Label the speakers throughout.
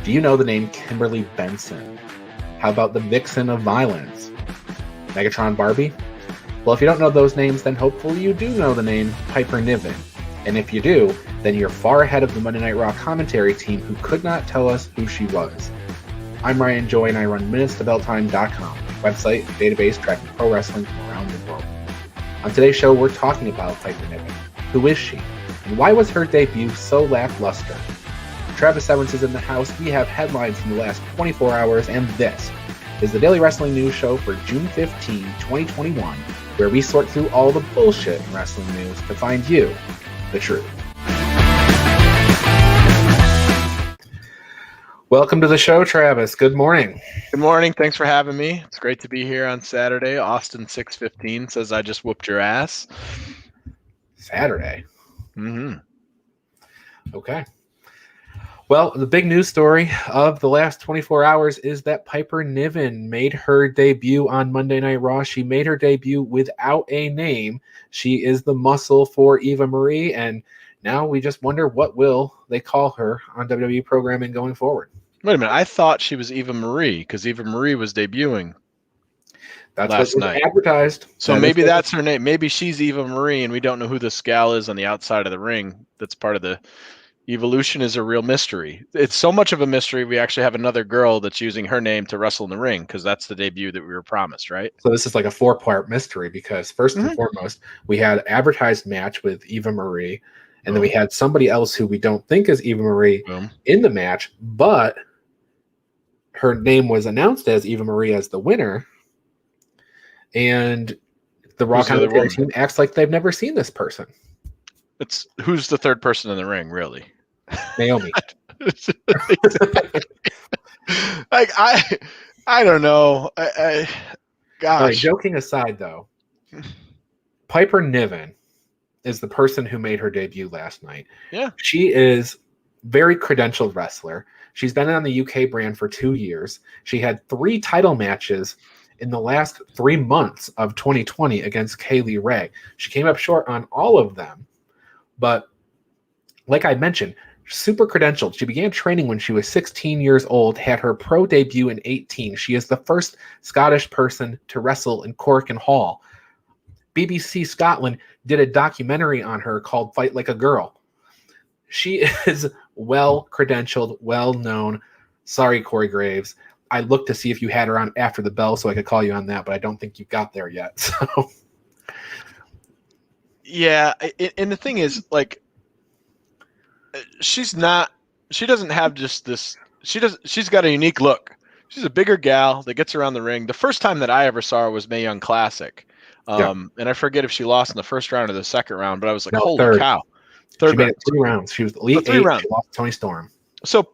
Speaker 1: Do you know the name Kimberly Benson? How about the Vixen of Violence? Megatron Barbie? Well, if you don't know those names, then hopefully you do know the name Piper Niven. And if you do, then you're far ahead of the Monday Night Raw commentary team who could not tell us who she was. I'm Ryan Joy, and I run minutestobelltime.com, a website and database tracking pro wrestling from around the world. On today's show, we're talking about Piper Niven. Who is she? And why was her debut so lackluster? Travis Evans is in the house. We have headlines from the last 24 hours, and this is the Daily Wrestling News Show for June 15, 2021, where we sort through all the bullshit in wrestling news to find you the truth. Welcome to the show, Travis. Good morning.
Speaker 2: Good morning. Thanks for having me. It's great to be here on Saturday. Austin 615 says I just whooped your ass.
Speaker 1: Saturday?
Speaker 2: Mm-hmm.
Speaker 1: Okay. Well, the big news story of the last 24 hours is that Piper Niven made her debut on Monday Night Raw. She made her debut without a name. She is the muscle for Eva Marie, and now we just wonder what will they call her on WWE programming going forward.
Speaker 2: Wait a minute. I thought she was Eva Marie because Eva Marie was debuting last night.
Speaker 1: Advertised.
Speaker 2: So maybe that's her name. Maybe she's Eva Marie, and we don't know who this gal is on the outside of the ring. That's part of the evolution is a real mystery. It's so much of a mystery. We actually have another girl that's using her name to wrestle in the ring because that's the debut that we were promised, right?
Speaker 1: So this is like a 4-part mystery because first and foremost, we had an advertised match with Eva Marie, and then we had somebody else who we don't think is Eva Marie in the match, but her name was announced as Eva Marie as the winner, and the Raw commentary team acts like they've never seen this person.
Speaker 2: Who's the third person in the ring, really?
Speaker 1: Naomi.
Speaker 2: Like I don't know. Gosh.
Speaker 1: All right, joking aside, though, Piper Niven is the person who made her debut last night.
Speaker 2: Yeah,
Speaker 1: she is very credentialed wrestler. She's been on the UK brand for 2 years. She had 3 title matches in the last 3 months of 2020 against Kaylee Ray. She came up short on all of them, but like I mentioned, super credentialed. She began training when she was 16 years old, had her pro debut in 18. She is the first Scottish person to wrestle in Cork and Hall. BBC Scotland did a documentary on her called Fight Like a Girl. She is well-credentialed, well-known. Sorry, Corey Graves. I looked to see if you had her on after the bell so I could call you on that, but I don't think you got there yet. So,
Speaker 2: yeah, and the thing is, like, she doesn't have just this, she's got a unique look. She's a bigger gal that gets around the ring. The first time that I ever saw her was Mae Young Classic. And I forget if she lost in the first round or the second round, but I was like, holy cow.
Speaker 1: She made it 3 rounds. She was the Elite 8. She lost Tony Storm.
Speaker 2: So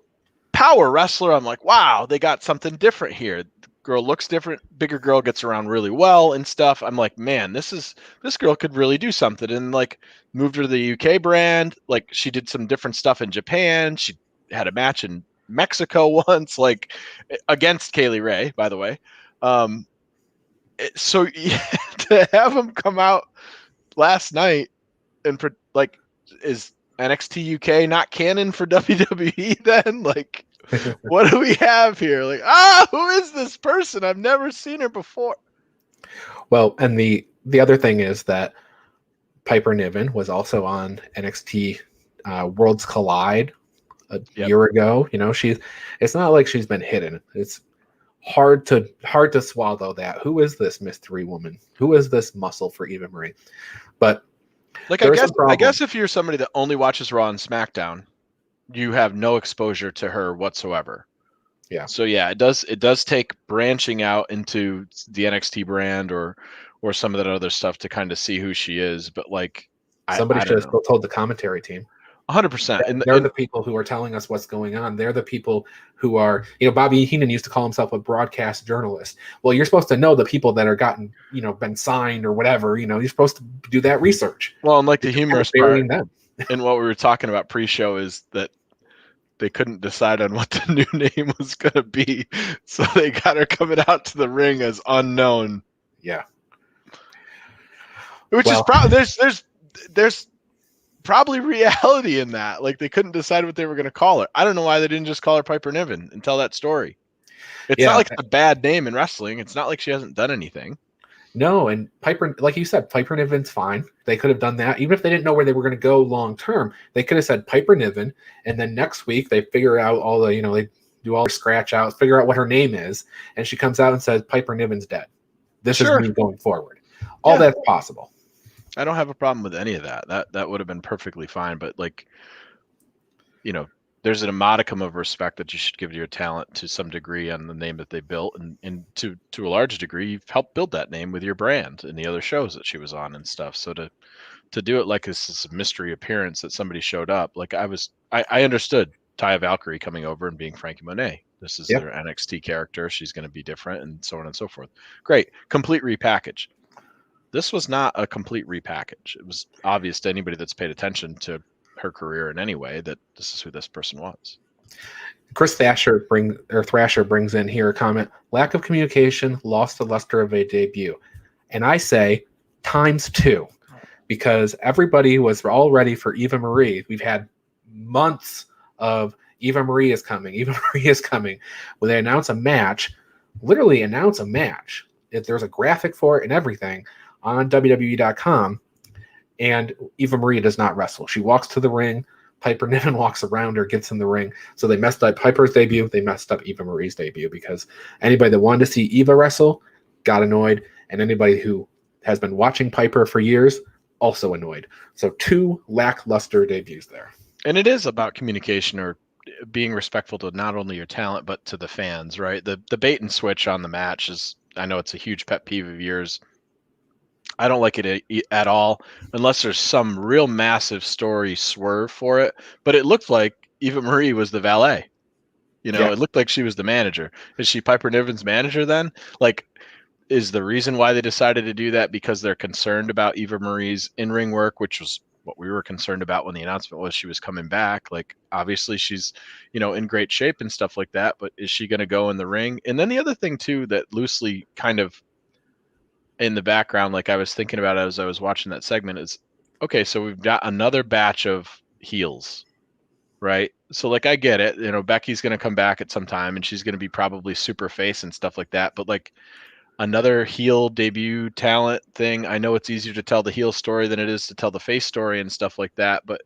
Speaker 2: power wrestler, I'm like, wow, they got something different here. Girl looks different. Bigger girl gets around really well and stuff. I'm like, man, this girl could really do something. And like moved her to the UK brand. Like she did some different stuff in Japan. She had a match in Mexico once, like against Kaylee Ray, by the way. So yeah, to have him come out last night and like, is NXT UK not canon for WWE then? Like, what do we have here? Like, who is this person? I've never seen her before.
Speaker 1: Well, and the other thing is that Piper Niven was also on NXT Worlds Collide a year ago. You know, it's not like she's been hidden. It's hard to swallow that. Who is this mystery woman? Who is this muscle for Eva Marie? But
Speaker 2: like, I guess if you're somebody that only watches Raw and SmackDown, you have no exposure to her whatsoever.
Speaker 1: Yeah.
Speaker 2: So yeah, it does take branching out into the NXT brand or some of that other stuff to kind of see who she is. But like,
Speaker 1: somebody should have still told the commentary team.
Speaker 2: 100%.
Speaker 1: And they're the people who are telling us what's going on. They're the people who are, Bobby Heenan used to call himself a broadcast journalist. Well, you're supposed to know the people that are been signed or whatever. You're supposed to do that research.
Speaker 2: Well, and like the humorous part, and what we were talking about pre-show is that they couldn't decide on what the new name was going to be, so they got her coming out to the ring as unknown.
Speaker 1: Yeah.
Speaker 2: Which is probably there's probably reality in that. Like they couldn't decide what they were going to call her. I don't know why they didn't just call her Piper Niven and tell that story. It's not
Speaker 1: Yeah,
Speaker 2: like it's a bad name in wrestling. It's not like she hasn't done anything.
Speaker 1: no, and Piper, like you said, Piper Niven's fine. They could have done that. Even if they didn't know where they were going to go long term, they could have said Piper Niven, and then next week they figure out all the, they do all the scratch outs, figure out what her name is, and she comes out and says, Piper Niven's dead. This is
Speaker 2: Sure.
Speaker 1: me going forward. All
Speaker 2: Yeah.
Speaker 1: that's possible.
Speaker 2: I don't have a problem with any of that. That would have been perfectly fine. But like, there's a modicum of respect that you should give to your talent to some degree on the name that they built, and to a large degree, you've helped build that name with your brand and the other shows that she was on and stuff. So to do it like this is a mystery appearance that somebody showed up, like I understood Taya Valkyrie coming over and being Frankie Monet. This is
Speaker 1: Yep.
Speaker 2: their NXT character. She's going to be different and so on and so forth. Great. Complete repackage. This was not a complete repackage. It was obvious to anybody that's paid attention to her career in any way that this is who this person was.
Speaker 1: Chris Thrasher brings in here a comment: lack of communication, lost the luster of a debut. And I say ×2, because everybody was all ready for Eva Marie. We've had months of Eva Marie is coming. Eva Marie is coming. When they announce a match, literally announce a match. There's a graphic for it and everything on WWE.com. And Eva Marie does not wrestle. She walks to the ring. Piper Niven walks around her, gets in the ring. So they messed up Piper's debut. They messed up Eva Marie's debut, because anybody that wanted to see Eva wrestle got annoyed. And anybody who has been watching Piper for years also annoyed. So 2 lackluster debuts there.
Speaker 2: And it is about communication or being respectful to not only your talent, but to the fans, right? The bait and switch on the match is, I know it's a huge pet peeve of yours. I don't like it at all, unless there's some real massive story swerve for it. But it looked like Eva Marie was the valet.
Speaker 1: Yeah.
Speaker 2: It looked like she was the manager. Is she Piper Niven's manager then? Like, is the reason why they decided to do that because they're concerned about Eva Marie's in-ring work, which was what we were concerned about when the announcement was she was coming back? Like, obviously she's, in great shape and stuff like that, but is she going to go in the ring? And then the other thing too, that loosely kind of in the background, like I was thinking about as I was watching that segment, is okay, so we've got another batch of heels, right? So like I get it, Becky's going to come back at some time and she's going to be probably super face and stuff like that, but like another heel debut talent thing, I know it's easier to tell the heel story than it is to tell the face story and stuff like that, but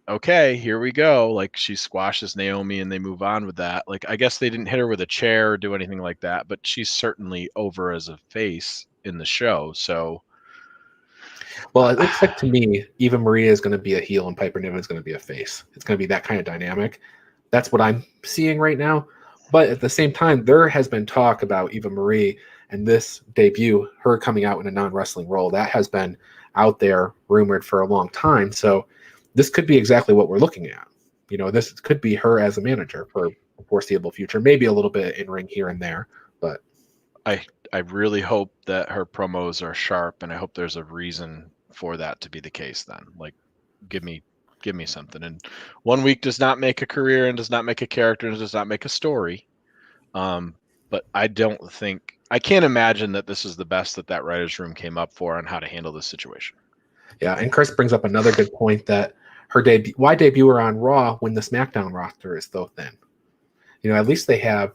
Speaker 2: okay, here we go. Like she squashes Naomi and they move on with that. Like I guess they didn't hit her with a chair or do anything like that, but she's certainly over as a face in the show. So,
Speaker 1: Well, it looks like to me, Eva Marie is going to be a heel and Piper Niven is going to be a face. It's going to be that kind of dynamic. That's what I'm seeing right now. But at the same time, there has been talk about Eva Marie and this debut, her coming out in a non-wrestling role. That has been out there, rumored for a long time. So this could be exactly what we're looking at. This could be her as a manager for a foreseeable future. Maybe a little bit in ring here and there, but
Speaker 2: I really hope that her promos are sharp, and I hope there's a reason for that to be the case then. Like give me something. And 1 week does not make a career and does not make a character and does not make a story. But I can't imagine that this is the best that writer's room came up for on how to handle this situation.
Speaker 1: Yeah, and Chris brings up another good point, that her debut her on Raw when the SmackDown roster is so thin. At least they have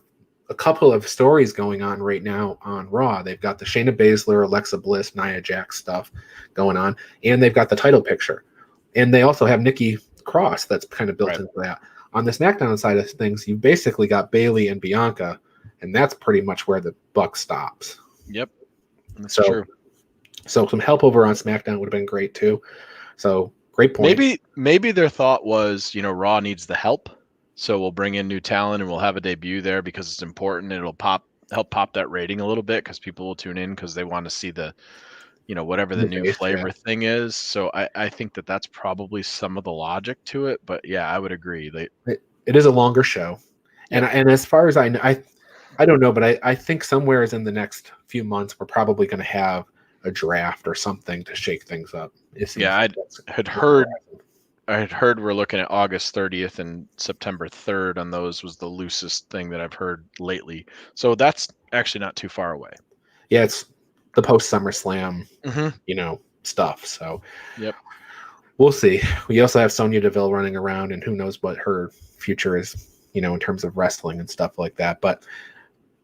Speaker 1: a couple of stories going on right now on Raw. They've got the Shayna Baszler, Alexa Bliss, Nia Jax stuff going on, and they've got the title picture. And they also have Nikki Cross that's kind of built into that. On the SmackDown side of things, you basically got Bayley and Bianca, and that's pretty much where the buck stops.
Speaker 2: Yep, that's true.
Speaker 1: So some help over on SmackDown would have been great too. So great point.
Speaker 2: Maybe their thought was, Raw needs the help, so we'll bring in new talent and we'll have a debut there because it's important. It'll help pop that rating a little bit because people will tune in because they want to see the, whatever the new flavor thing is. So I think that's probably some of the logic to it. But yeah, I would agree.
Speaker 1: It is a longer show, and as far as I know, I don't know, but I think somewhere in the next few months we're probably going to have a draft or something to shake things up.
Speaker 2: Yeah, I had heard we're looking at August 30th and September 3rd on those was the loosest thing that I've heard lately. So that's actually not too far away.
Speaker 1: Yeah, it's the post SummerSlam, stuff. So,
Speaker 2: yep.
Speaker 1: We'll see. We also have Sonya Deville running around, and who knows what her future is, in terms of wrestling and stuff like that. But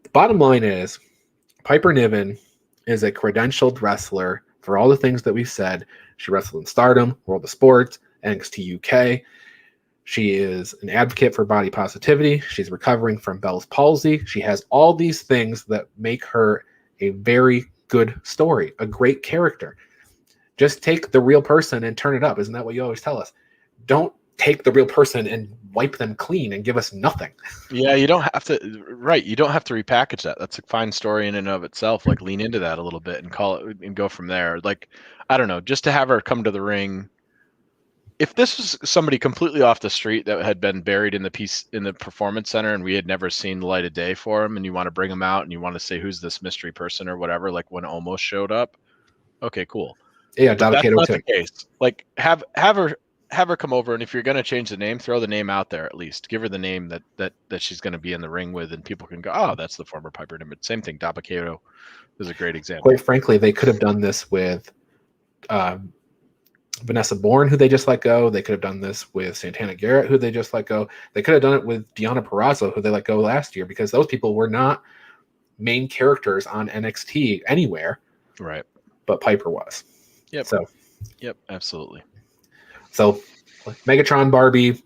Speaker 1: the bottom line is, Piper Niven is a credentialed wrestler for all the things that we've said. She wrestled in Stardom, World of Sports, NXT UK. She is an advocate for body positivity. She's recovering from Bell's palsy. She has all these things that make her a very good story, a great character. Just take the real person and turn it up. Isn't that what you always tell us? Don't take the real person and wipe them clean and give us nothing.
Speaker 2: Yeah, you don't have to. Right, you don't have to repackage that. That's a fine story in and of itself. Like, lean into that a little bit and call it and go from there. Like, I don't know, just to have her come to the ring. If this was somebody completely off the street that had been buried in the performance center and we had never seen the light of day for him, and you want to bring him out and you want to say who's this mystery person or whatever, like when Almost showed up, okay, cool.
Speaker 1: Yeah,
Speaker 2: But that's not
Speaker 1: too.
Speaker 2: the case. Like, have her come over, and if you're going to change the name, throw the name out there at least. Give her the name that she's going to be in the ring with, and people can go, oh, that's the former Piper Niven. Same thing. Dabba-Kato is a great example.
Speaker 1: Quite frankly, they could have done this with Vanessa Bourne, who they just let go. They could have done this with Santana Garrett, who they just let go. They could have done it with Deonna Purrazzo, who they let go last year, because those people were not main characters on NXT anywhere.
Speaker 2: Right.
Speaker 1: But Piper was.
Speaker 2: Yep.
Speaker 1: So.
Speaker 2: Yep, absolutely.
Speaker 1: So, Megatron Barbie,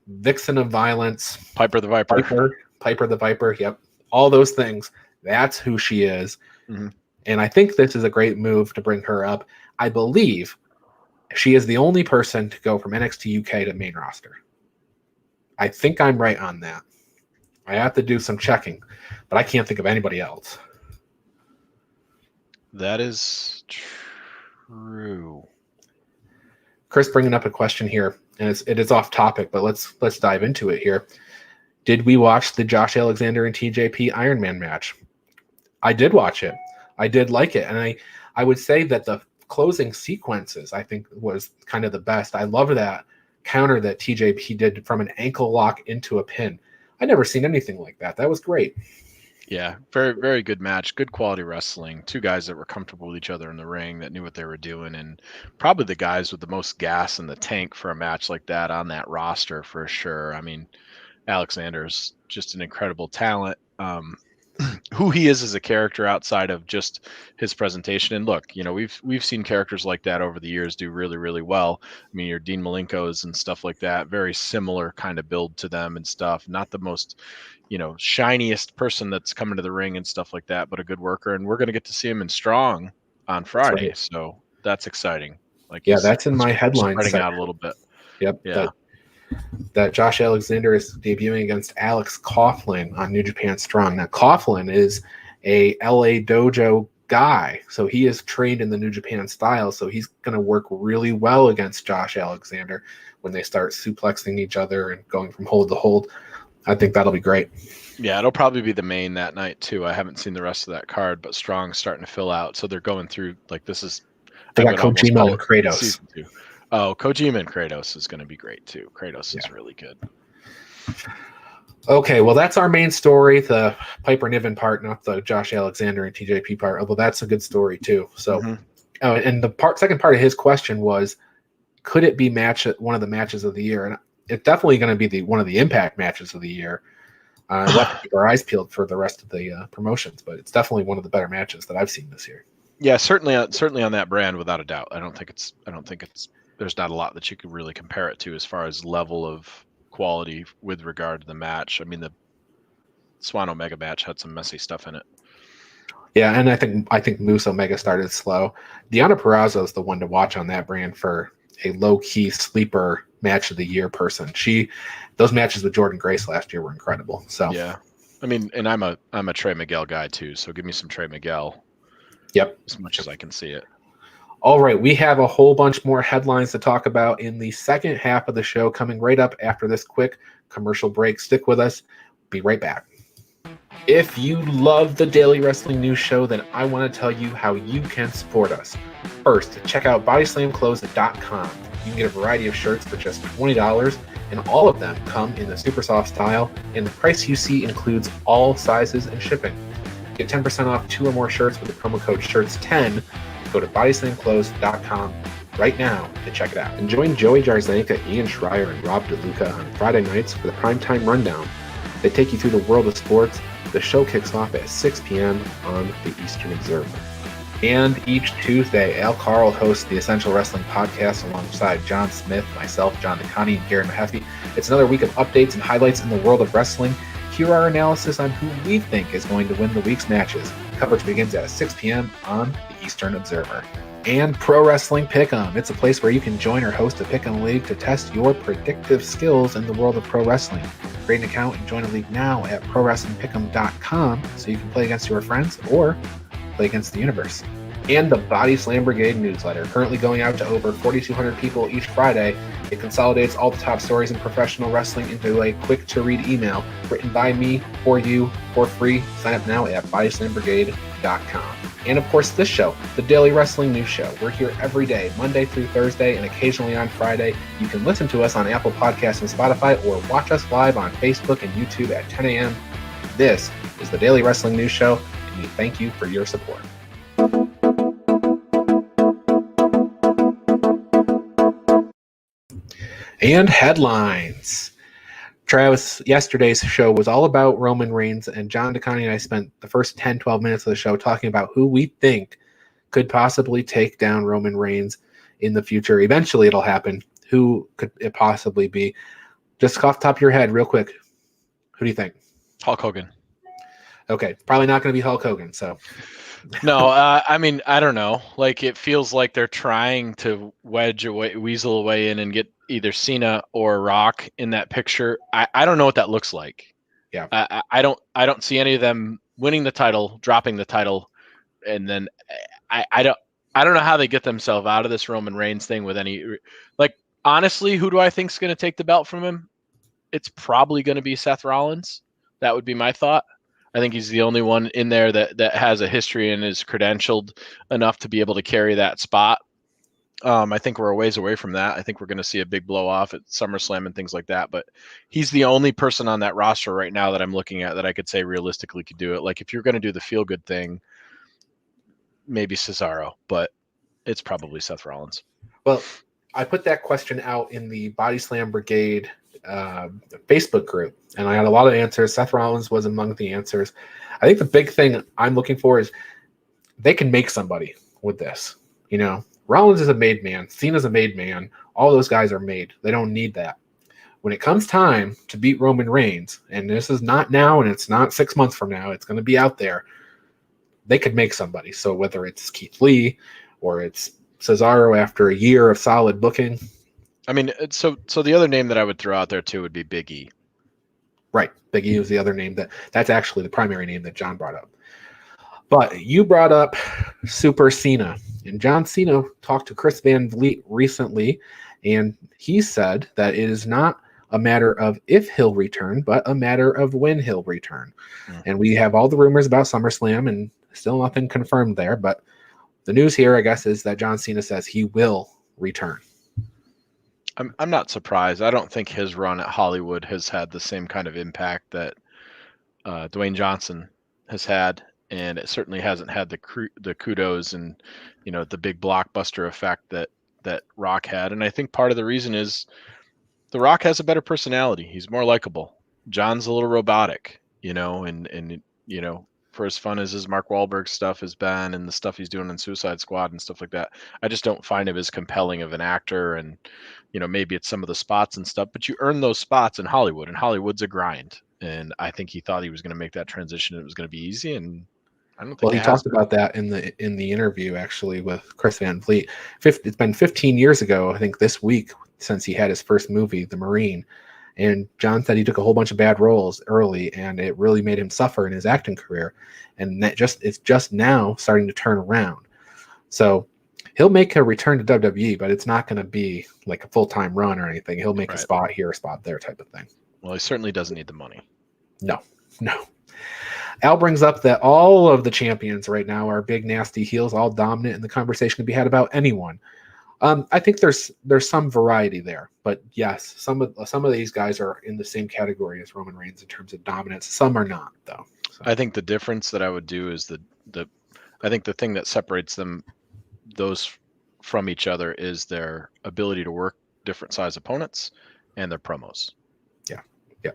Speaker 1: Vixen of Violence,
Speaker 2: Piper the Viper.
Speaker 1: Piper the Viper, yep. All those things. That's who she is.
Speaker 2: Mm-hmm.
Speaker 1: And I think this is a great move to bring her up. I believe she is the only person to go from NXT UK to main roster. I think I'm right on that. I have to do some checking, but I can't think of anybody else.
Speaker 2: That is true.
Speaker 1: Chris bringing up a question here, and it is off topic, but let's dive into it here. Did we watch the Josh Alexander and TJP Iron Man match? I did watch it. I did like it, and I would say that the closing sequences, I think, was kind of the best. I love that counter that TJP did from an ankle lock into a pin. I never seen anything like that. That was great.
Speaker 2: Yeah, very, very good match. Good quality wrestling. Two guys that were comfortable with each other in the ring, that knew what they were doing, and probably the guys with the most gas in the tank for a match like that on that roster for sure. I mean, Alexander's just an incredible talent. Who he is as a character outside of just his presentation. And look, we've seen characters like that over the years do really, really well. I mean, your Dean Malenkos and stuff like that, very similar kind of build to them and stuff. Not the most, shiniest person that's coming to the ring and stuff like that, but a good worker. And we're going to get to see him in Strong on Friday. Right. So that's exciting. Like,
Speaker 1: yeah, that's in my headline.
Speaker 2: Spreading out a little bit.
Speaker 1: Yep.
Speaker 2: Yeah.
Speaker 1: That Josh Alexander is debuting against Alex Coughlin on New Japan Strong. Now, Coughlin is a LA dojo guy, so he is trained in the New Japan style, so he's going to work really well against Josh Alexander when they start suplexing each other and going from hold to hold. I think that'll be great.
Speaker 2: Yeah, it'll probably be the main that night, too. I haven't seen the rest of that card, but Strong's starting to fill out, so they're going through, like, this is...
Speaker 1: They got Kojima and Kratos.
Speaker 2: Season 2. Oh, Kojima and Kratos is going to be great, too. Kratos is really good.
Speaker 1: Okay, well, that's our main story, the Piper Niven part, not the Josh Alexander and TJP part, although that's a good story, too. So, and the second part of his question was, could it be one of the matches of the year? And it's definitely going to be one of the Impact matches of the year. We'll have to keep our eyes peeled for the rest of the promotions, but it's definitely one of the better matches that I've seen this year.
Speaker 2: Yeah, certainly on that brand, without a doubt. I don't think it's. There's not a lot that you could really compare it to as far as level of quality with regard to the match. I mean, the Swan Omega match had some messy stuff in it.
Speaker 1: Yeah, and I think Moose Omega started slow. Deonna Purrazzo is the one to watch on that brand for a low-key sleeper match of the year person. Those matches with Jordan Grace last year were incredible. So
Speaker 2: yeah, I mean, and I'm a Trey Miguel guy too. So give me some Trey Miguel.
Speaker 1: Yep,
Speaker 2: as much as I can see it.
Speaker 1: All right, we have a whole bunch more headlines to talk about in the second half of the show coming right up after this quick commercial break. Stick with us. Be right back. If you love the Daily Wrestling News Show, then I want to tell you how you can support us. First, check out bodyslamclothes.com. You can get a variety of shirts for just $20, and all of them come in the super soft style, and the price you see includes all sizes and shipping. Get 10% off 2 or more shirts with the promo code SHIRTS10. Go to bodyslamclothes.com right now to check it out. And join Joey Jarzenka, Ian Schreier, and Rob DeLuca on Friday nights for the Primetime Rundown. They take you through the world of sports. The show kicks off at 6 p.m. on the Eastern Observer. And each Tuesday, Al Carl hosts the Essential Wrestling Podcast alongside John Smith, myself, John DeConnie, and Garen Mahaffey. It's another week of updates and highlights in the world of wrestling. Here are our analysis on who we think is going to win the week's matches. Coverage begins at 6 p.m. on the Eastern Observer. And Pro Wrestling Pick'em. It's a place where you can join or host a Pick'em League to test your predictive skills in the world of pro wrestling. Create an account and join a league now at ProWrestlingPick'em.com so you can play against your friends or play against the universe. And the Body Slam Brigade newsletter, currently going out to over 4,200 people each Friday. It consolidates all the top stories in professional wrestling into a quick-to-read email written by me for you for free. Sign up now at BodySlamBrigade.com. And of course, this show, the Daily Wrestling News Show. We're here every day, Monday through Thursday, and occasionally on Friday. You can listen to us on Apple Podcasts and Spotify, or watch us live on Facebook and YouTube at 10 a.m. This is the Daily Wrestling News Show, and we thank you for your support. And headlines. Travis, yesterday's show was all about Roman Reigns, and John DeConnie and I spent the first 10, 12 minutes of the show talking about who we think could possibly take down Roman Reigns in the future. Eventually it'll happen. Who could it possibly be? Just off the top of your head, real quick, who do you think?
Speaker 2: Hulk Hogan.
Speaker 1: Okay, probably not going to be Hulk Hogan, so...
Speaker 2: No, I mean, I don't know. Like, it feels like they're trying to weasel away in and get either Cena or Rock in that picture. I don't know what that looks like.
Speaker 1: Yeah.
Speaker 2: I don't see any of them winning the title, dropping the title, and then I don't know how they get themselves out of this Roman Reigns thing with any, like, honestly, who do I think is going to take the belt from him? It's probably going to be Seth Rollins. That would be my thought. I think he's the only one in there that has a history and is credentialed enough to be able to carry that spot. I think we're a ways away from that. I think we're going to see a big blow off at SummerSlam and things like that. But he's the only person on that roster right now that I'm looking at that I could say realistically could do it. Like, if you're going to do the feel good thing, maybe Cesaro, but it's probably Seth Rollins.
Speaker 1: Well, I put that question out in the Body Slam Brigade Facebook group, and I had a lot of answers. Seth Rollins was among the answers. I think the big thing I'm looking for is they can make somebody with this. You know, Rollins is a made man. Cena's a made man. All those guys are made. They don't need that. When it comes time to beat Roman Reigns, and this is not now and it's not 6 months from now, it's going to be out there, they could make somebody. So whether it's Keith Lee or it's Cesaro after a year of solid booking.
Speaker 2: I mean, so the other name that I would throw out there too would be Big E.
Speaker 1: Right. Big E was the other name that's actually the primary name that John brought up. But you brought up Super Cena, and John Cena talked to Chris Van Vliet recently, and he said that it is not a matter of if he'll return, but a matter of when he'll return. Mm-hmm. And we have all the rumors about SummerSlam, and still nothing confirmed there. But the news here, I guess, is that John Cena says he will return.
Speaker 2: I'm not surprised. I don't think his run at Hollywood has had the same kind of impact that Dwayne Johnson has had, and it certainly hasn't had the kudos and, you know, the big blockbuster effect that Rock had. And I think part of the reason is The Rock has a better personality. He's more likable. John's a little robotic, you know, and you know, for as fun as his Mark Wahlberg stuff has been and the stuff he's doing in Suicide Squad and stuff like that, I just don't find him as compelling of an actor. And, you know, maybe it's some of the spots and stuff, but you earn those spots in Hollywood, and Hollywood's a grind. And I think he thought he was going to make that transition. It was going to be easy. And I don't think
Speaker 1: well, he talked about that in the interview, actually, with Chris Van Vliet. It's been 15 years ago, I think, this week, since he had his first movie, The Marine. And John said he took a whole bunch of bad roles early, and it really made him suffer in his acting career. And it's just now starting to turn around. So he'll make a return to WWE, but it's not going to be like a full-time run or anything. He'll make a spot here, a spot there type of thing.
Speaker 2: Well, he certainly doesn't need the money.
Speaker 1: No. Al brings up that all of the champions right now are big, nasty heels, all dominant, and the conversation can be had about anyone. I think there's some variety there, but yes, some of these guys are in the same category as Roman Reigns in terms of dominance. Some are not, though. So.
Speaker 2: I think the difference that I would do is I think the thing that separates them, those from each other is their ability to work different size opponents and their promos.
Speaker 1: Yeah. Yeah.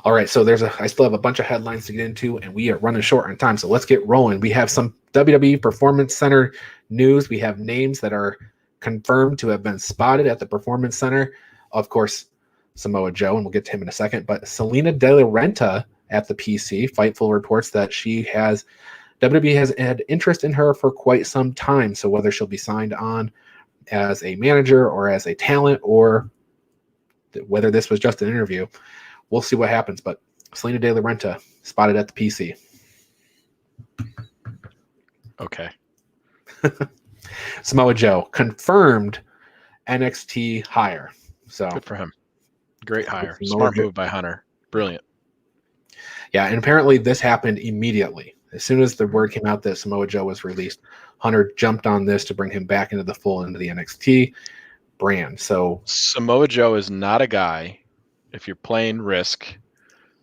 Speaker 1: All right. So I still have a bunch of headlines to get into, and we are running short on time. So let's get rolling. We have some WWE Performance Center news. We have names that are confirmed to have been spotted at the Performance Center. Of course, Samoa Joe, and we'll get to him in a second, but Salina de la Renta at the PC. Fightful reports that WWE has had interest in her for quite some time. So whether she'll be signed on as a manager or as a talent, or whether this was just an interview, we'll see what happens. But Salina de la Renta spotted at the PC.
Speaker 2: Okay.
Speaker 1: Samoa Joe confirmed NXT hire. So
Speaker 2: good for him. Great hire. Smart move by Hunter. Brilliant.
Speaker 1: Yeah, and apparently this happened immediately. As soon as the word came out that Samoa Joe was released, Hunter jumped on this to bring him back into the fold, into the NXT brand. So
Speaker 2: Samoa Joe is not a guy, if you're playing Risk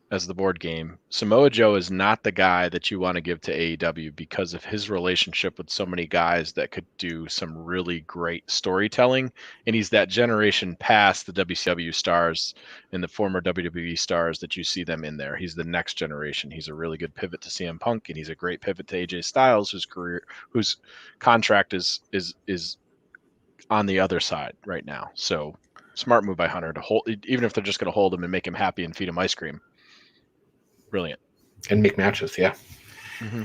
Speaker 2: as the board game, Samoa Joe is not the guy that you want to give to AEW because of his relationship with so many guys that could do some really great storytelling. And he's that generation past the WCW stars and the former WWE stars that you see them in there. He's the next generation. He's a really good pivot to CM Punk, and he's a great pivot to AJ Styles, whose contract is on the other side right now. So smart move by Hunter to hold, even if they're just going to hold him and make him happy and feed him ice cream. Brilliant.
Speaker 1: And make matches, yeah.
Speaker 2: Mm-hmm.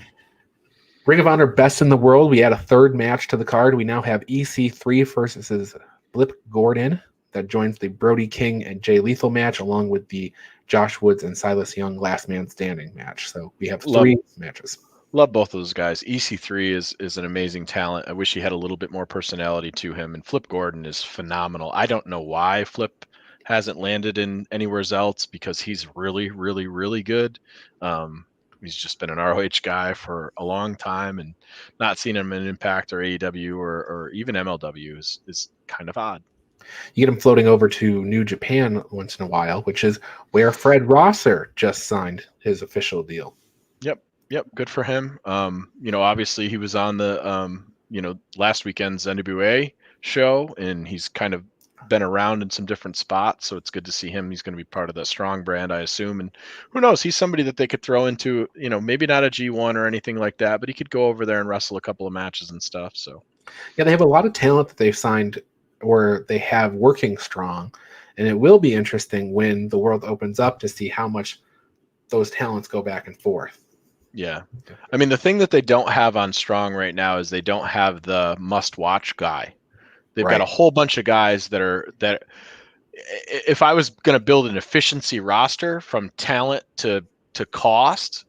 Speaker 1: Ring of Honor Best in the World. We add a third match to the card. We now have EC3 versus Flip Gordon that joins the Brody King and Jay Lethal match, along with the Josh Woods and Silas Young Last Man Standing match. So we have three matches.
Speaker 2: Love both of those guys. EC3 is an amazing talent. I wish he had a little bit more personality to him. And Flip Gordon is phenomenal. I don't know why Flip hasn't landed in anywhere else, because he's really, really, really good. He's just been an ROH guy for a long time, and not seeing him in Impact or AEW or even MLW is kind of odd.
Speaker 1: You get him floating over to New Japan once in a while, which is where Fred Rosser just signed his official deal.
Speaker 2: Yep. Good for him. Obviously he was on the, last weekend's NWA show, and he's kind of been around in some different spots. So it's good to see him. He's going to be part of the Strong brand, I assume. And who knows, he's somebody that they could throw into, maybe not a G1 or anything like that, but he could go over there and wrestle a couple of matches and stuff. So
Speaker 1: yeah, they have a lot of talent that they've signed or they have working Strong. And it will be interesting when the world opens up to see how much those talents go back and forth.
Speaker 2: Yeah. I mean, the thing that they don't have on Strong right now is they don't have the must-watch guy. They've got a whole bunch of guys that if I was going to build an efficiency roster from talent to cost,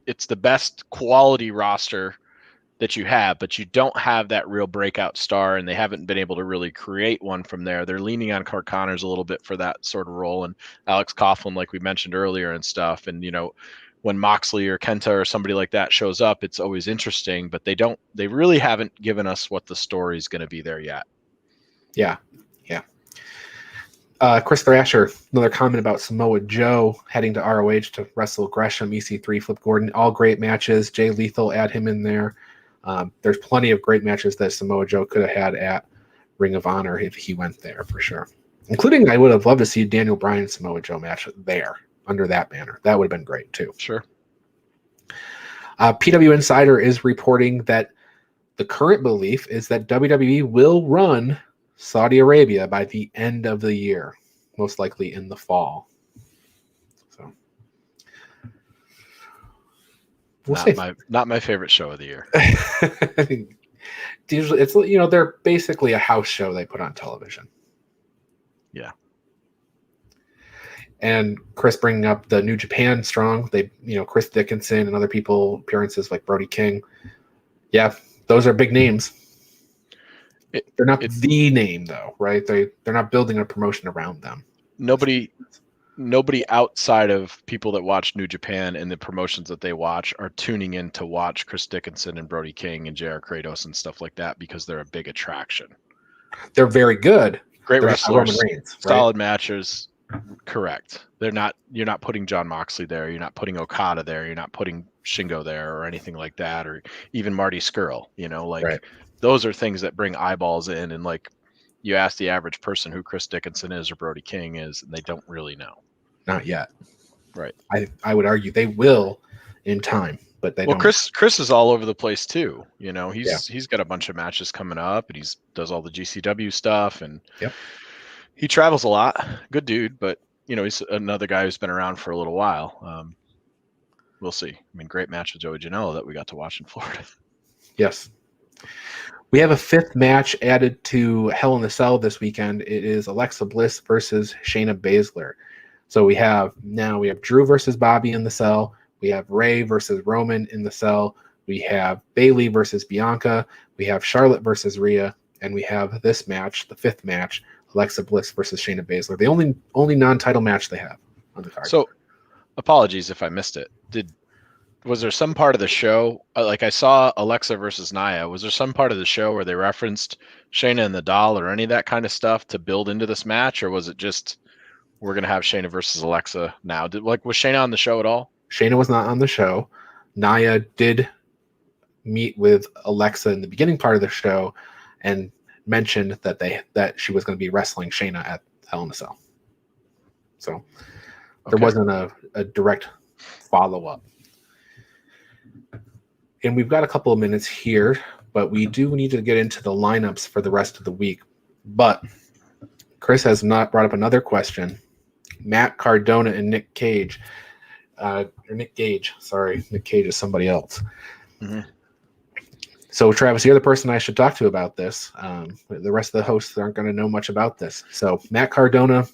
Speaker 2: it's the best quality roster that you have, but you don't have that real breakout star, and they haven't been able to really create one from there. They're leaning on Clark Connors a little bit for that sort of role, and Alex Coughlin, like we mentioned earlier, and stuff. And, when Moxley or Kenta or somebody like that shows up, it's always interesting, but they really haven't given us what the story is going to be there yet.
Speaker 1: Yeah. Chris Thrasher, another comment about Samoa Joe heading to ROH to wrestle Gresham, EC3, Flip Gordon, all great matches. Jay Lethal, add him in there. There's plenty of great matches that Samoa Joe could have had at Ring of Honor if he went there, for sure. Including, I would have loved to see Daniel Bryan Samoa Joe match there under that banner. That would have been great too.
Speaker 2: Sure.
Speaker 1: PW Insider is reporting that the current belief is that WWE will run Saudi Arabia by the end of the year, most likely in the fall. So
Speaker 2: not my favorite show of the year.
Speaker 1: Usually it's they're basically a house show they put on television.
Speaker 2: Yeah.
Speaker 1: And Chris bringing up the New Japan Strong, Chris Dickinson and other people, appearances like Brody King. Yeah, those are big names. They're not the name though, right? They're not building a promotion around them. Nobody
Speaker 2: outside of people that watch New Japan and the promotions that they watch are tuning in to watch Chris Dickinson and Brody King and JR Kratos and stuff like that because they're a big attraction.
Speaker 1: They're very good.
Speaker 2: Great wrestlers,
Speaker 1: Roman Reigns,
Speaker 2: solid matches. Correct. You're not putting John Moxley there. You're not putting Okada there. You're not putting Shingo there or anything like that, or even Marty Scurll.
Speaker 1: Right.
Speaker 2: Those are things that bring eyeballs in. And like you ask the average person who Chris Dickinson is or Brody King is, and they don't really know.
Speaker 1: Not yet.
Speaker 2: Right.
Speaker 1: I would argue they will in time, but they don't.
Speaker 2: Chris is all over the place too. He's got a bunch of matches coming up, and does all the GCW stuff, and he travels a lot. Good dude, but he's another guy who's been around for a little while. We'll see. I mean, great match with Joey Janela that we got to watch in Florida.
Speaker 1: Yes. We have a fifth match added to Hell in the Cell this weekend. It is Alexa Bliss versus Shayna Baszler. So we have Drew versus Bobby in the cell. We have Ray versus Roman in the cell. We have Bayley versus Bianca. We have Charlotte versus Rhea. And we have this match, the fifth match, Alexa Bliss versus Shayna Baszler. The only non-title match they have on the card.
Speaker 2: So, apologies if I missed it. Was there some part of the show, like I saw Alexa versus Nia, was there some part of the show where they referenced Shayna and the doll or any of that kind of stuff to build into this match, or was it just we're going to have Shayna versus Alexa now? Was Shayna on the show at all?
Speaker 1: Shayna was not on the show. Nia did meet with Alexa in the beginning part of the show and mentioned that she was going to be wrestling Shayna at Hell in a Cell. So there wasn't a direct follow-up. And we've got a couple of minutes here, but we do need to get into the lineups for the rest of the week. But Chris has not brought up another question. Matt Cardona and Nick Cage. Nick Gage. Sorry, Nick Cage is somebody else. Mm-hmm. So, Travis, you're the person I should talk to about this. The rest of the hosts aren't going to know much about this. So, Matt Cardona,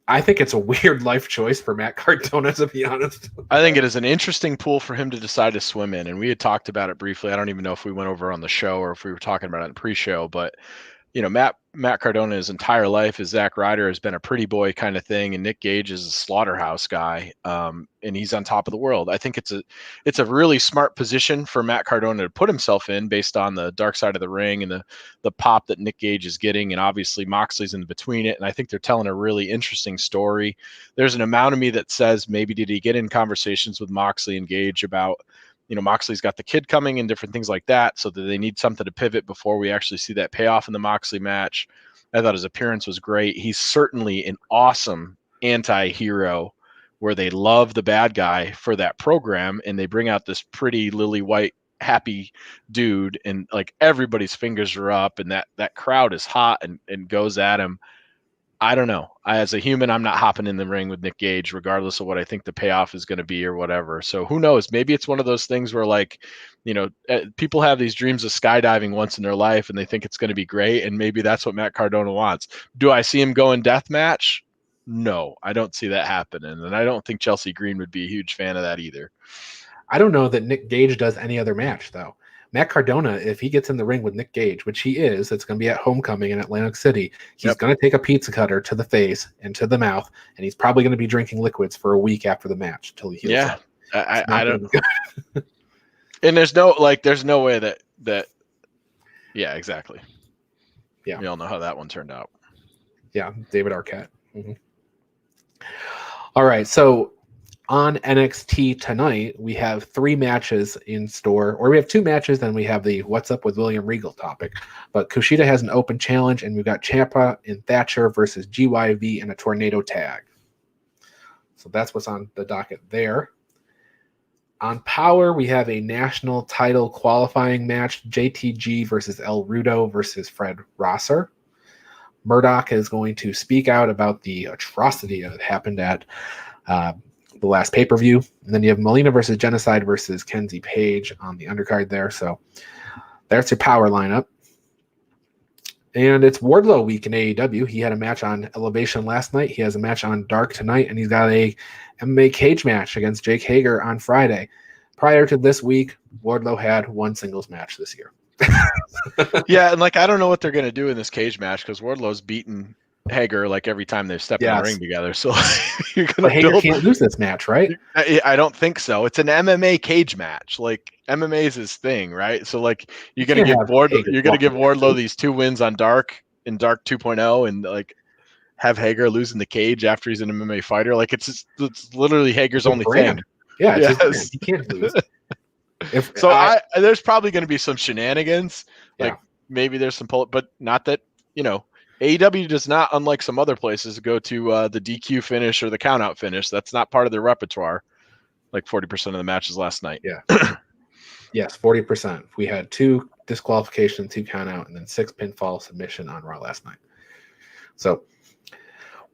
Speaker 1: I think it's a weird life choice for Matt Cardona, to be honest.
Speaker 2: I think it is an interesting pool for him to decide to swim in. And we had talked about it briefly. I don't even know if we went over on the show or if we were talking about it in pre-show, but Matt Cardona, his entire life, as Zack Ryder, has been a pretty boy kind of thing, and Nick Gage is a slaughterhouse guy, and he's on top of the world. I think it's a really smart position for Matt Cardona to put himself in based on the dark side of the ring and the pop that Nick Gage is getting, and obviously Moxley's in between it, and I think they're telling a really interesting story. There's an amount of me that says maybe did he get in conversations with Moxley and Gage about Moxley's got the kid coming and different things like that, so that they need something to pivot before we actually see that payoff in the Moxley match. I thought his appearance was great. He's certainly an awesome anti-hero where they love the bad guy for that program, and they bring out this pretty lily white happy dude, and like everybody's fingers are up, and that crowd is hot and goes at him. I don't know. As a human, I'm not hopping in the ring with Nick Gage, regardless of what I think the payoff is going to be or whatever. So who knows? Maybe it's one of those things where, people have these dreams of skydiving once in their life, and they think it's going to be great, and maybe that's what Matt Cardona wants. Do I see him going death match? No, I don't see that happening, and I don't think Chelsea Green would be a huge fan of that either.
Speaker 1: I don't know that Nick Gage does any other match, though. Matt Cardona, if he gets in the ring with Nick Gage, which he is, it's going to be at Homecoming in Atlantic City. He's going to take a pizza cutter to the face and to the mouth, and he's probably going to be drinking liquids for a week after the match until he heals up.
Speaker 2: I don't know. And there's no way that yeah, exactly. Yeah. We all know how that one turned out.
Speaker 1: Yeah, David Arquette. Mm-hmm. All right, so on NXT tonight, we have 3 matches in store, or we have 2 matches, then we have the What's Up with William Regal topic. But Kushida has an open challenge, and we've got Ciampa and Thatcher versus GYV in a tornado tag. So that's what's on the docket there. On Power, we have a national title qualifying match, JTG versus El Rudo versus Fred Rosser. Murdoch is going to speak out about the atrocity that happened at the last pay-per-view. And then you have Melina versus Genocide versus Kenzie Page on the undercard there. So that's your Power lineup. And it's Wardlow week in AEW. He had a match on Elevation last night. He has a match on Dark tonight, and he's got a MMA cage match against Jake Hager on Friday. Prior to this week, Wardlow had 1 singles match this year.
Speaker 2: Yeah, and I don't know what they're going to do in this cage match because Wardlow's beaten Hager every time they've stepped in the ring together. So you're going to
Speaker 1: Hager can't lose this match, right?
Speaker 2: I don't think so. It's an MMA cage match. MMA is his thing, right? So you're going to give Wardlow these 2 wins on Dark and Dark 2.0, and have Hager lose in the cage after he's an MMA fighter. Like it's literally Hager's only
Speaker 1: brand.
Speaker 2: thing.
Speaker 1: Yeah, it's his
Speaker 2: Yes.
Speaker 1: brand. He can't lose.
Speaker 2: So I there's probably going to be some shenanigans. Like
Speaker 1: Yeah.
Speaker 2: maybe there's some pull, but not that AEW does not, unlike some other places, go to the DQ finish or the countout finish. That's not part of their repertoire. Like 40% of the matches last night.
Speaker 1: Yeah. Yes, 40%. We had 2 disqualifications, 2 countout, and then 6 pinfall submission on Raw last night. So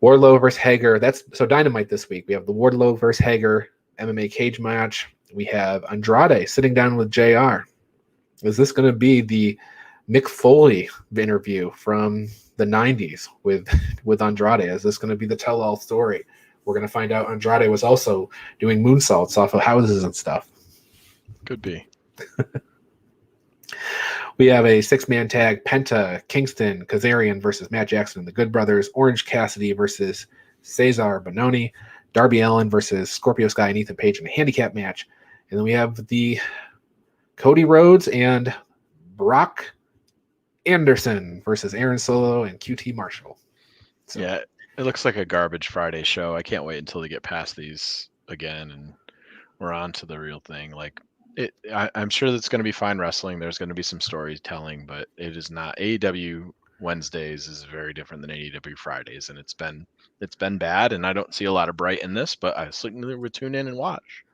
Speaker 1: Wardlow versus Hager. That's so Dynamite this week. We have the Wardlow versus Hager MMA cage match. We have Andrade sitting down with JR. Is this going to be the Mick Foley interview from the 90s with Andrade? Is this going to be the tell-all story? We're going to find out Andrade was also doing moonsaults off of houses and stuff.
Speaker 2: Could be.
Speaker 1: We have a 6-man tag: Penta, Kingston, Kazarian versus Matt Jackson and the Good Brothers, Orange Cassidy versus Cesar Bononi, Darby Allin versus Scorpio Sky and Ethan Page in a handicap match. And then we have the Cody Rhodes and Brock Anderson versus Aaron Solo and QT Marshall. So,
Speaker 2: yeah, it looks like a garbage Friday show. I can't wait until they get past these again and we're on to the real thing. Like I'm sure that's going to be fine wrestling. There's going to be some storytelling, but it is not. AEW Wednesdays is very different than AEW Fridays, and it's been bad. And I don't see a lot of bright in this, but I certainly would tune in and watch.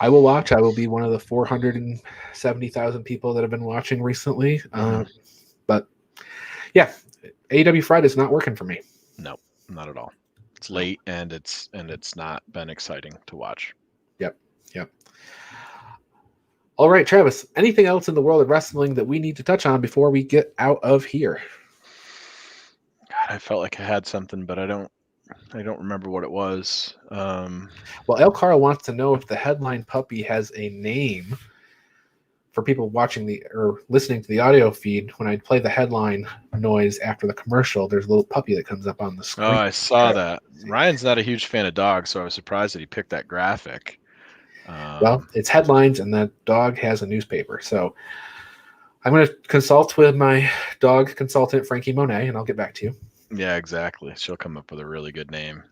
Speaker 1: I will watch. I will be one of the 470,000 people that have been watching recently. But yeah, AEW Friday is not working for me.
Speaker 2: No, not at all. It's late and it's not been exciting to watch.
Speaker 1: Yep. All right, Travis, anything else in the world of wrestling that we need to touch on before we get out of here?
Speaker 2: God, I felt like I had something, but I don't remember what it was.
Speaker 1: Well, El Caro wants to know if the headline puppy has a name. For people watching or listening to the audio feed, when I play the headline noise after the commercial, there's a little puppy that comes up on the screen.
Speaker 2: Oh, I saw that. Ryan's not a huge fan of dogs, so I was surprised that he picked that graphic.
Speaker 1: Well, it's headlines, and that dog has a newspaper. So I'm going to consult with my dog consultant, Frankie Monet, and I'll get back to you.
Speaker 2: Yeah, exactly. She'll come up with a really good name.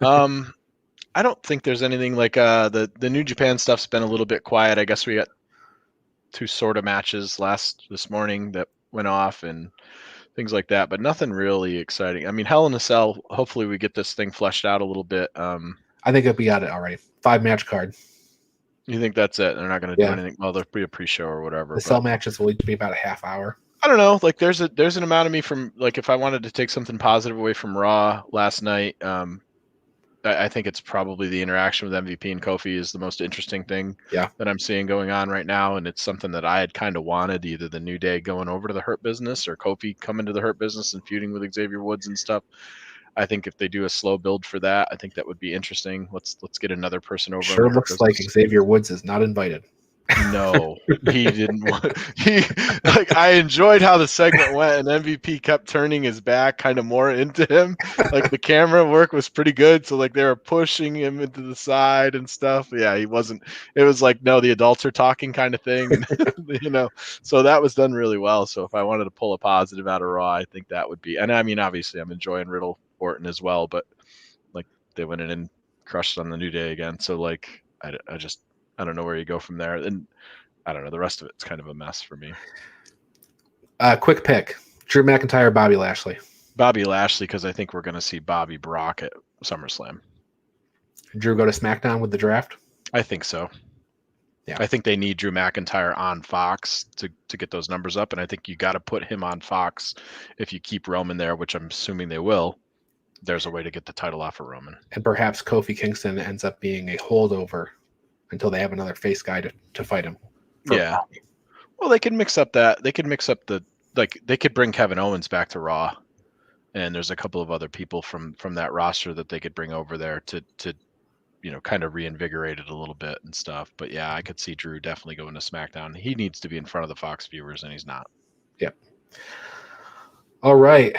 Speaker 2: I don't think there's anything like the New Japan stuff's been a little bit quiet. I guess we got 2 sort of matches this morning that went off and things like that, but nothing really exciting. I mean, Hell in a Cell, hopefully we get this thing fleshed out a little bit.
Speaker 1: I think it'll be at it already. 5-match card.
Speaker 2: You think that's it? They're not going to do anything? Well, there'll be a pre-show or whatever.
Speaker 1: The cell matches will each be about a half hour.
Speaker 2: I don't know. Like there's an amount of me from, like, if I wanted to take something positive away from Raw last night, I think it's probably the interaction with MVP and Kofi is the most interesting thing that I'm seeing going on right now. And it's something that I had kind of wanted, either the New Day going over to the Hurt Business or Kofi coming to the Hurt Business and feuding with Xavier Woods and stuff. I think if they do a slow build for that, I think that would be interesting. Let's get another person over.
Speaker 1: Sure looks like Xavier Woods is not invited.
Speaker 2: No, he didn't want. I enjoyed how the segment went, and MVP kept turning his back kind of more into him. Like the camera work was pretty good, so like they were pushing him into the side and stuff. Yeah, he wasn't. It was like, no, the adults are talking kind of thing, and, So that was done really well. So if I wanted to pull a positive out of Raw, I think that would be. And I mean, obviously, I'm enjoying Riddle Orton as well, but like they went in and crushed on the New Day again. So like I don't know where you go from there. And I don't know. The rest of it's kind of a mess for me.
Speaker 1: Quick pick. Drew McIntyre, Bobby Lashley.
Speaker 2: Bobby Lashley, because I think we're going to see Bobby Brock at SummerSlam.
Speaker 1: Drew go to SmackDown with the draft?
Speaker 2: I think so.
Speaker 1: Yeah.
Speaker 2: I think they need Drew McIntyre on Fox to get those numbers up. And I think you got to put him on Fox if you keep Roman there, which I'm assuming they will. There's a way to get the title off of Roman.
Speaker 1: And perhaps Kofi Kingston ends up being a holdover until they have another face guy to fight him.
Speaker 2: Yeah. Well, they could mix up that. They could mix up they could bring Kevin Owens back to Raw. And there's a couple of other people from that roster that they could bring over there to kind of reinvigorate it a little bit and stuff. But yeah, I could see Drew definitely going to SmackDown. He needs to be in front of the Fox viewers, and he's not.
Speaker 1: Yep. All right.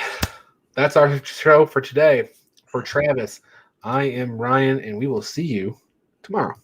Speaker 1: That's our show for today. For Travis, I am Ryan, and we will see you tomorrow.